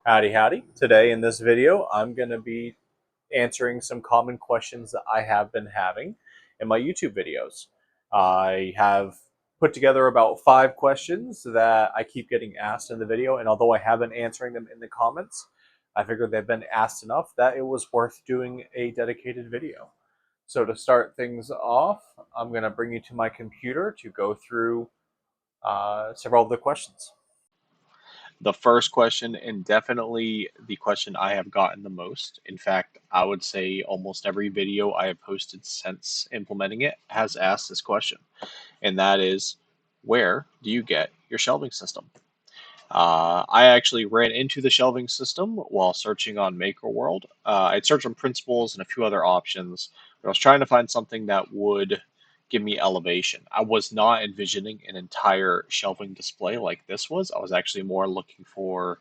Howdy, howdy. Today in this video, I'm going to be answering some common questions that I have been having in my YouTube videos. I have put together about 5 questions that I keep getting asked in the video, and although I have been answering them in the comments, I figured they've been asked enough that it was worth doing a dedicated video. So to start things off, I'm going to bring you to my computer to go through several of the questions. The first question, and definitely the question I have gotten the most. In fact, I would say almost every video I have posted since implementing it has asked this question, and that is, where do you get your shelving system? I actually ran into the shelving system while searching on MakerWorld. I'd searched on principles and a few other options, but I was trying to find something that would give me elevation. I was not envisioning an entire shelving display like this was. I was actually more looking for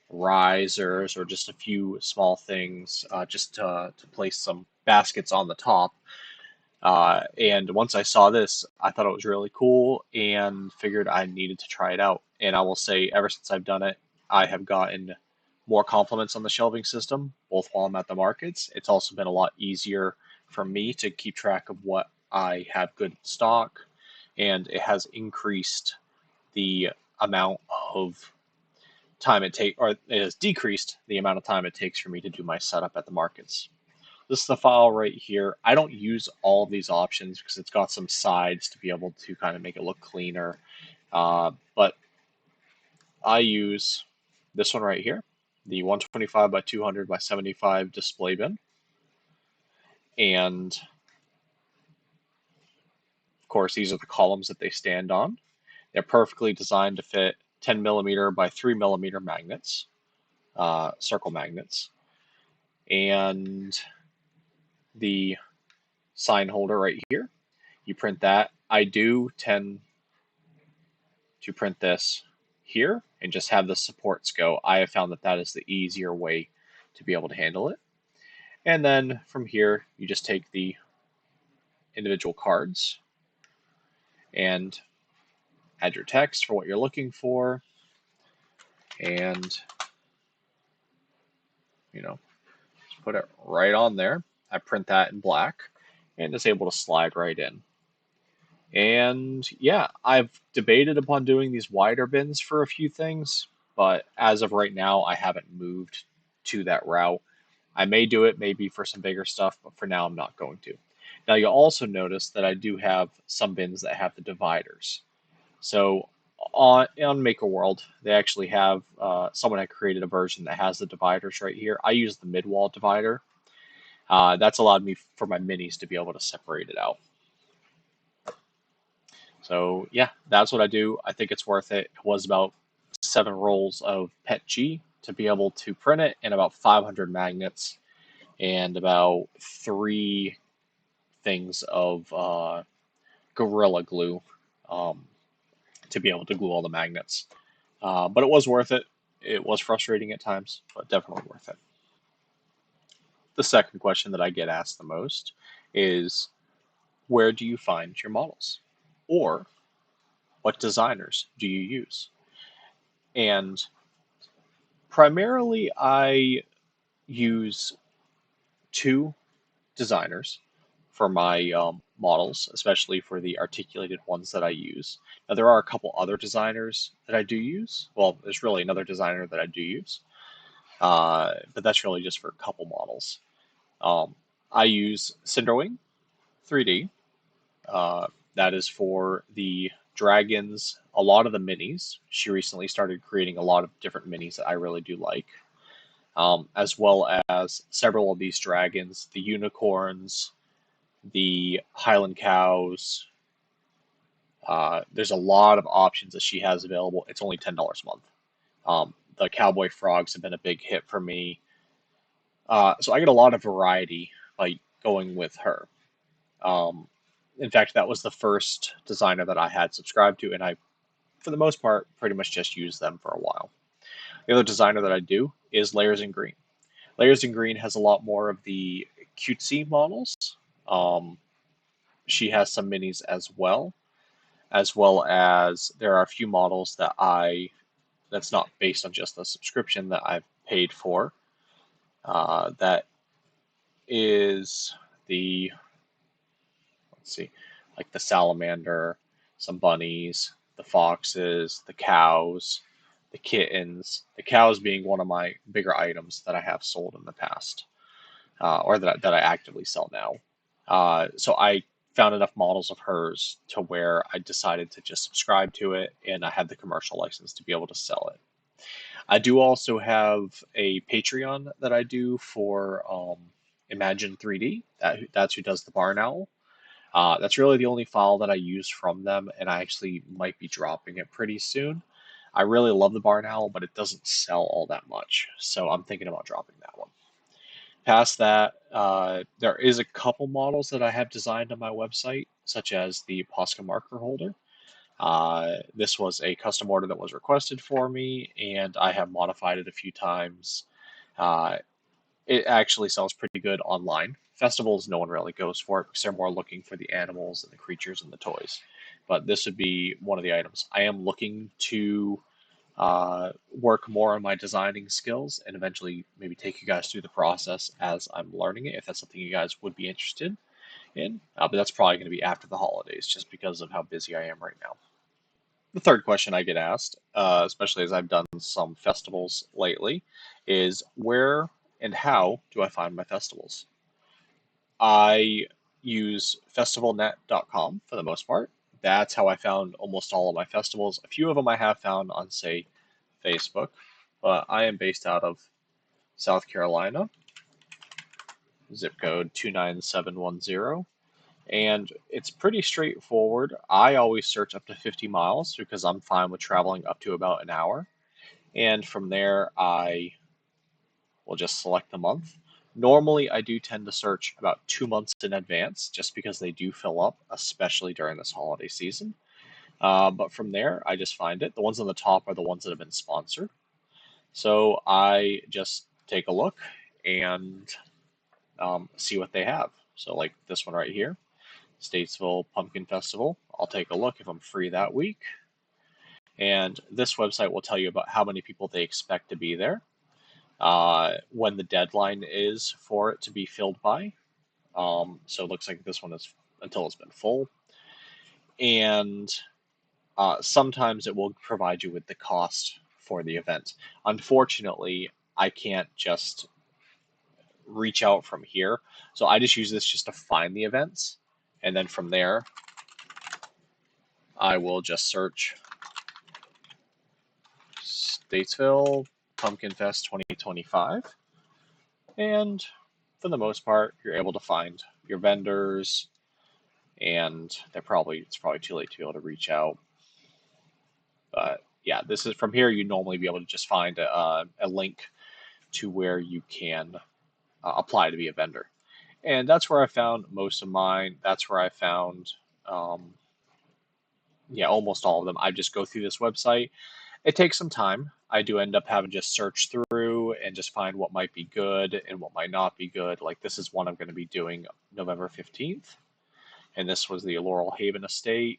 risers or just a few small things just to place some baskets on the top. And once I saw this, I thought it was really cool and figured I needed to try it out. And I will say, ever since I've done it, I have gotten more compliments on the shelving system, both while I'm at the markets. It's also been a lot easier for me to keep track of what I have good stock, and it has increased the amount of time it takes, or it has decreased the amount of time it takes for me to do my setup at the markets. This is the file right here. I don't use all of these options because it's got some sides to be able to kind of make it look cleaner. But I use this one right here, the 125 by 200 by 75 display bin. And of course, these are the columns that they stand on. They're perfectly designed to fit 10 millimeter by 3 millimeter magnets, circle magnets. And the sign holder right here, you print that. I do tend to print this here and just have the supports go. I have found that that is the easier way to be able to handle it. And then from here, you just take the individual cards and add your text for what you're looking for, and just put it right on there. I print that in black and it's able to slide right in. And yeah, I've debated upon doing these wider bins for a few things, but as of right now, I haven't moved to that route. I may do it maybe for some bigger stuff, but for now, I'm not going to. Now, you'll also notice that I do have some bins that have the dividers. So on MakerWorld, they actually have someone had created a version that has the dividers right here. I use the mid-wall divider. That's allowed me for my minis to be able to separate it out. So yeah, that's what I do. I think it's worth it. It was about 7 rolls of PETG to be able to print it, and about 500 magnets, and about 3 things of Gorilla Glue to be able to glue all the magnets. But it was worth it. It was frustrating at times, but definitely worth it. The second question that I get asked the most is, where do you find your models? Or what designers do you use? And primarily, I use 2 designers for my models, especially for the articulated ones that I use. Now, there are a couple other designers that I do use. Well, there's really another designer that I do use, but that's really just for a couple models. Um, I use Cinderwing 3D. Uh, that is for the dragons, a lot of the minis. She recently started creating a lot of different minis that I really do like, as well as several of these dragons, the unicorns, the Highland cows. There's a lot of options that she has available. It's only $10 a month. The cowboy frogs have been a big hit for me. So I get a lot of variety by going with her. In fact, that was the first designer that I had subscribed to, and I, for the most part, pretty much just used them for a while. The other designer that I do is Layers in Green. Layers in Green has a lot more of the cutesy models. Um, she has some minis as well as there are a few models that that's not based on just the subscription that I've paid for. That is the, let's see, like the salamander, some bunnies, the foxes, the cows, the kittens. The cows being one of my bigger items that I have sold in the past, or that I actively sell now. So I found enough models of hers to where I decided to just subscribe to it, and I had the commercial license to be able to sell it. I do also have a Patreon that I do for Imagine 3D. That's who does the barn owl. That's really the only file that I use from them, and I actually might be dropping it pretty soon. I really love the barn owl, but it doesn't sell all that much, so I'm thinking about dropping that one. Past that, there is a couple models that I have designed on my website, such as the Posca marker holder. This was a custom order that was requested for me, and I have modified it a few times. Uh, it actually sells pretty good online. Festivals, no one really goes for it because they're more looking for the animals and the creatures and the toys. But this would be one of the items. I am looking to work more on my designing skills and eventually maybe take you guys through the process as I'm learning it, if that's something you guys would be interested in. But that's probably going to be after the holidays just because of how busy I am right now. The third question I get asked, especially as I've done some festivals lately, is where and how do I find my festivals? I use festivalnet.com for the most part. That's how I found almost all of my festivals. A few of them I have found on, say, Facebook, but I am based out of South Carolina, zip code 29710. And it's pretty straightforward. I always search up to 50 miles because I'm fine with traveling up to about an hour. And from there, I will just select the month. Normally, I do tend to search about 2 months in advance just because they do fill up, especially during this holiday season. But from there, I just find it. The ones on the top are the ones that have been sponsored. So I just take a look and see what they have. So, like this one right here, Statesville Pumpkin Festival. I'll take a look if I'm free that week. And this website will tell you about how many people they expect to be there, when the deadline is for it to be filled by. So it looks like this one is until it's been full. And sometimes it will provide you with the cost for the event. Unfortunately, I can't just reach out from here. So I just use this just to find the events. And then from there, I will just search Statesville Pumpkin Fest 2025. And for the most part, you're able to find your vendors, and it's probably too late to be able to reach out. But yeah, this is from here. You normally be able to just find a link to where you can apply to be a vendor, and that's where I found most of mine. That's where I found, almost all of them. I just go through this website. It takes some time. I do end up having to just search through and just find what might be good and what might not be good. Like this is one I'm going to be doing November 15th. And this was the Laurel Haven Estate.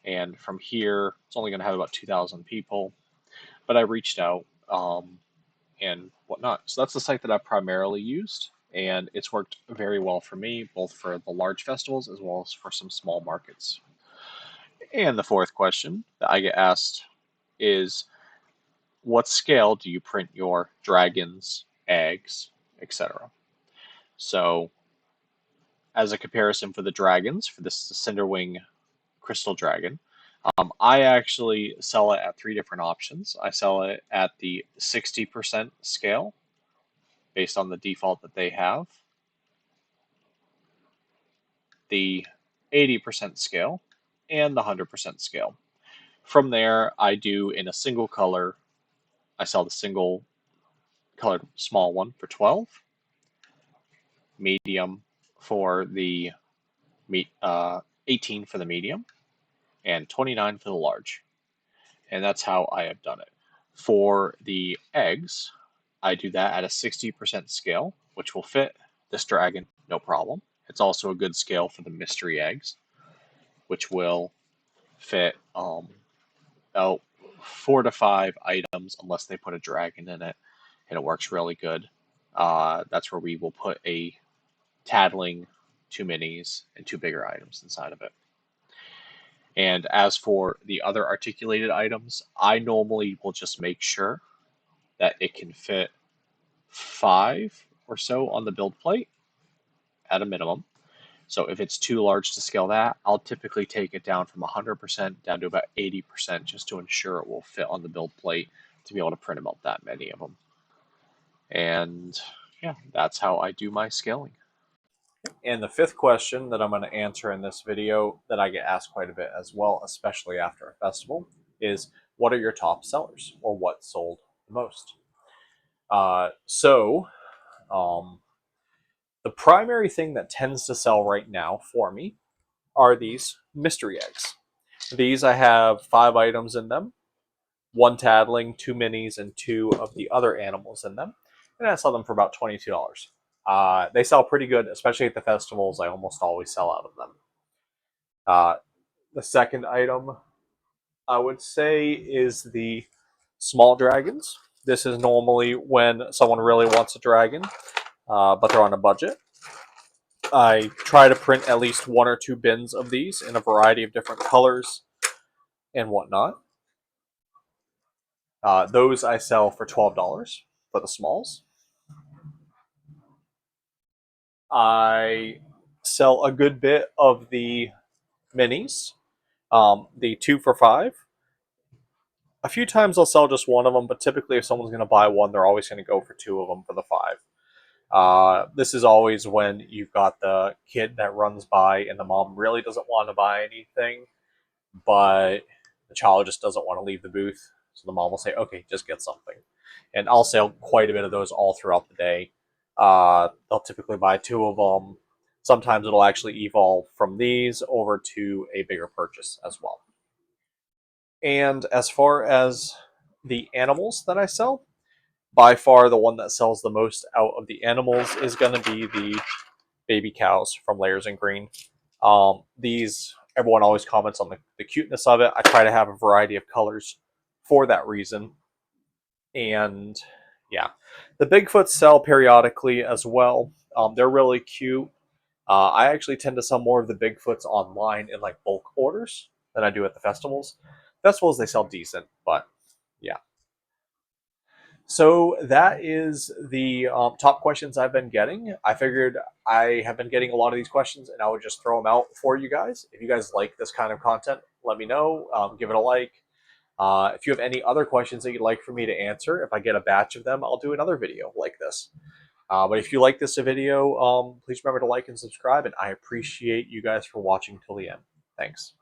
And from here, it's only going to have about 2,000 people. But I reached out and whatnot. So that's the site that I primarily used. And it's worked very well for me, both for the large festivals as well as for some small markets. And the fourth question that I get asked is, what scale do you print your dragons, eggs, etc.? So, as a comparison for the dragons, for this Cinderwing Crystal Dragon, I actually sell it at three different options. I sell it at the 60% scale, based on the default that they have, the 80% scale, and the 100% scale. From there, I do in a single color. I sell the single colored small one for 12, medium for the 18 for the medium, and 29 for the large. And that's how I have done it. For the eggs, I do that at a 60% scale, which will fit this dragon no problem. It's also a good scale for the mystery eggs, which will fit about 4 to 5 items unless they put a dragon in it. and it works really good. That's where we will put a tattling, 2 minis, and 2 bigger items inside of it. And as for the other articulated items, I normally will just make sure that it can fit 5 or so on the build plate at a minimum. So if it's too large to scale that, I'll typically take it down from 100% down to about 80% just to ensure it will fit on the build plate to be able to print them out that many of them. And yeah, that's how I do my scaling. And the fifth question that I'm going to answer in this video that I get asked quite a bit as well, especially after a festival, is what are your top sellers, or what sold the most? The primary thing that tends to sell right now for me are these mystery eggs. These I have 5 items in them, 1 tattling, 2 minis, and 2 of the other animals in them, and I sell them for about $22. They sell pretty good, especially at the festivals. I almost always sell out of them. The second item I would say is the small dragons. This is normally when someone really wants a dragon, but they're on a budget. I try to print at least 1 or 2 bins of these in a variety of different colors and whatnot. Those I sell for $12 for the smalls. I sell a good bit of the minis, the 2 for $5. A few times I'll sell just 1 of them, but typically if someone's going to buy 1, they're always going to go for 2 of them for the $5. This is always when you've got the kid that runs by and the mom really doesn't want to buy anything, but the child just doesn't want to leave the booth. So the mom will say, okay, just get something. And I'll sell quite a bit of those all throughout the day. They'll typically buy 2 of them. Sometimes it'll actually evolve from these over to a bigger purchase as well. And as far as the animals that I sell, by far the one that sells the most out of the animals is going to be the baby cows from Layers in Green. These, everyone always comments on the cuteness of it. I try to have a variety of colors for that reason. And yeah, the Bigfoots sell periodically as well. They're really cute. I actually tend to sell more of the Bigfoots online in like bulk orders than I do at the festivals. Festivals, they sell decent, but yeah. So that is the top questions I've been getting. I figured I have been getting a lot of these questions, and I would just throw them out for you guys. If you guys like this kind of content, let me know. Give it a like. If you have any other questions that you'd like for me to answer, if I get a batch of them, I'll do another video like this. But if you like this video, please remember to like and subscribe, and I appreciate you guys for watching till the end. Thanks.